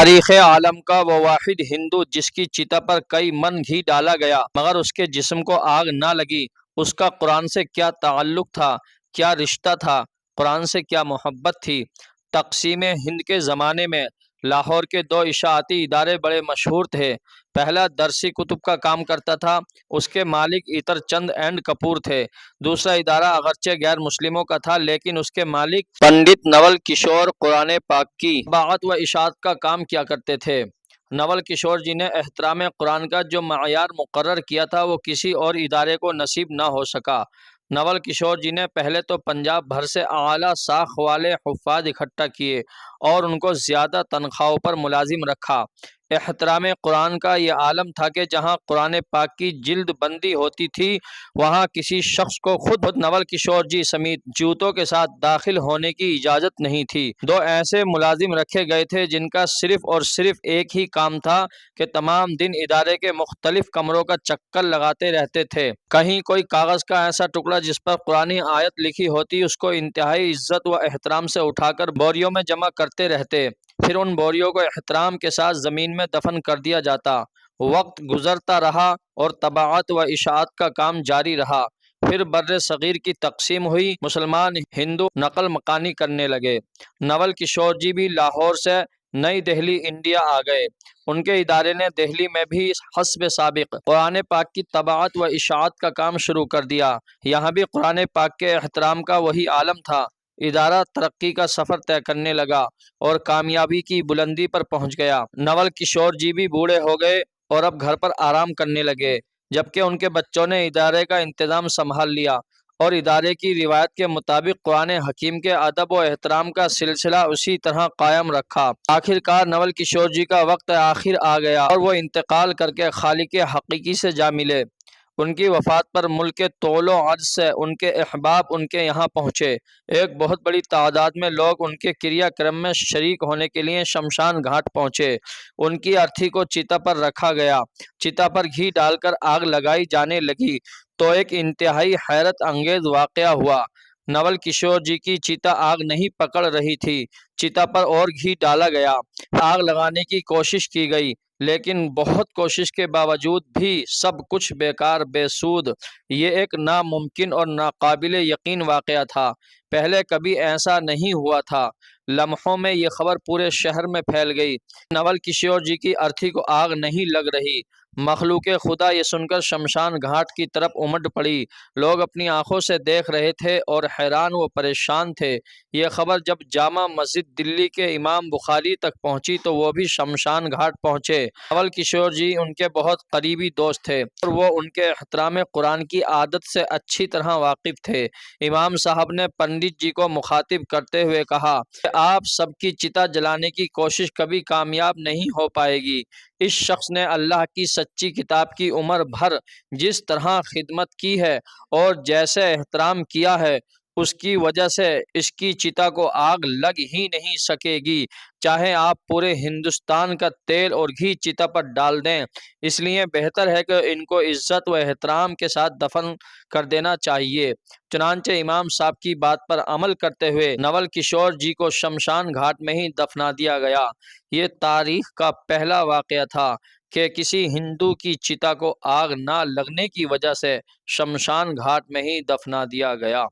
تاریخ عالم کا وہ واحد ہندو جس کی چتا پر کئی من گھی ڈالا گیا مگر اس کے جسم کو آگ نہ لگی، اس کا قرآن سے کیا تعلق تھا، کیا رشتہ تھا، قرآن سے کیا محبت تھی۔ تقسیم ہند کے زمانے میں لاہور کے دو اشاعتی ادارے بڑے مشہور تھے۔ پہلا درسی کتب کا کام کرتا تھا، اس کے مالک ایتر چند اینڈ کپور تھے۔ دوسرا ادارہ اگرچہ غیر مسلموں کا تھا لیکن اس کے مالک پنڈت نول کشور قرآن پاک کی طباعت و اشاعت کا کام کیا کرتے تھے۔ نول کشور جی نے احترام قرآن کا جو معیار مقرر کیا تھا وہ کسی اور ادارے کو نصیب نہ ہو سکا۔ نول کشور جی نے پہلے تو پنجاب بھر سے اعلیٰ ساخ والے حفاظ اکٹھا کیے اور ان کو زیادہ تنخواہوں پر ملازم رکھا۔ احترام قرآن کا یہ عالم تھا کہ جہاں قرآن پاک کی جلد بندی ہوتی تھی وہاں کسی شخص کو خود نول کشور جی سمیت جوتوں کے ساتھ داخل ہونے کی اجازت نہیں تھی۔ دو ایسے ملازم رکھے گئے تھے جن کا صرف اور صرف ایک ہی کام تھا کہ تمام دن ادارے کے مختلف کمروں کا چکر لگاتے رہتے تھے۔ کہیں کوئی کاغذ کا ایسا ٹکڑا جس پر قرآنی آیت لکھی ہوتی اس کو انتہائی عزت و احترام سے اٹھا کر بوریوں میں جمع کرتے رہتے، پھر ان بوریوں کو احترام کے ساتھ زمین میں دفن کر دیا جاتا۔ وقت گزرتا رہا اور طباعت و اشاعت کا کام جاری رہا۔ پھر بر صغیر کی تقسیم ہوئی، مسلمان ہندو نقل مکانی کرنے لگے۔ نول کشور جی بھی لاہور سے نئی دہلی انڈیا آ گئے۔ ان کے ادارے نے دہلی میں بھی حسب سابق قرآن پاک کی طباعت و اشاعت کا کام شروع کر دیا۔ یہاں بھی قرآن پاک کے احترام کا وہی عالم تھا۔ ادارہ ترقی کا سفر طے کرنے لگا اور کامیابی کی بلندی پر پہنچ گیا۔ نول کشور جی بھی بوڑھے ہو گئے اور اب گھر پر آرام کرنے لگے، جبکہ ان کے بچوں نے ادارے کا انتظام سنبھال لیا اور ادارے کی روایت کے مطابق قرآن حکیم کے ادب و احترام کا سلسلہ اسی طرح قائم رکھا۔ آخر کار نول کشور جی کا وقت آخر آ گیا اور وہ انتقال کر کے خالق حقیقی سے جا ملے۔ ان کی وفات پر ملک کے طول و عرض سے ان کے احباب ان کے یہاں پہنچے۔ ایک بہت بڑی تعداد میں لوگ ان کے کریا کرم میں شریک ہونے کے لیے شمشان گھاٹ پہنچے۔ ان کی ارتھی کو چتا پر رکھا گیا، چتا پر گھی ڈال کر آگ لگائی جانے لگی تو ایک انتہائی حیرت انگیز واقعہ ہوا۔ نول کشور جی کی چتا آگ نہیں پکڑ رہی تھی، چتا پر اور گھی ڈالا گیا، آگ لگانے کی کوشش کی گئی لیکن بہت کوشش کے باوجود بھی سب کچھ بیکار بے سود۔ یہ ایک ناممکن اور ناقابل یقین واقعہ تھا، پہلے کبھی ایسا نہیں ہوا تھا۔ لمحوں میں یہ خبر پورے شہر میں پھیل گئی، نول کشور جی کی ارتھی کو آگ نہیں لگ رہی۔ مخلوق خدا یہ سن کر شمشان گھاٹ کی طرف امٹ پڑی۔ لوگ اپنی آنکھوں سے دیکھ رہے تھے اور حیران و پریشان تھے۔ یہ خبر جب جامع مسجد دلی کے امام بخاری تک پہنچی تو وہ بھی شمشان گھاٹ پہنچے۔ نول کشور جی ان کے بہت قریبی دوست تھے اور وہ ان کے احترام قرآن کی عادت سے اچھی طرح واقف تھے۔ امام صاحب نے پنڈت جی کو مخاطب کرتے ہوئے کہا کہ آپ سب کی چتا جلانے کی کوشش کبھی کامیاب نہیں ہو پائے گی۔ اس شخص نے اللہ کی سچی کتاب کی عمر بھر جس طرح خدمت کی ہے اور جیسے احترام کیا ہے اس کی وجہ سے اس کی چتا کو آگ لگ ہی نہیں سکے گی، چاہے آپ پورے ہندوستان کا تیل اور گھی چتا پر ڈال دیں۔ اس لیے بہتر ہے کہ ان کو عزت و احترام کے ساتھ دفن کر دینا چاہیے۔ چنانچہ امام صاحب کی بات پر عمل کرتے ہوئے نول کشور جی کو شمشان گھاٹ میں ہی دفنا دیا گیا۔ یہ تاریخ کا پہلا واقعہ تھا کہ کسی ہندو کی چتا کو آگ نہ لگنے کی وجہ سے شمشان گھاٹ میں ہی دفنا دیا گیا۔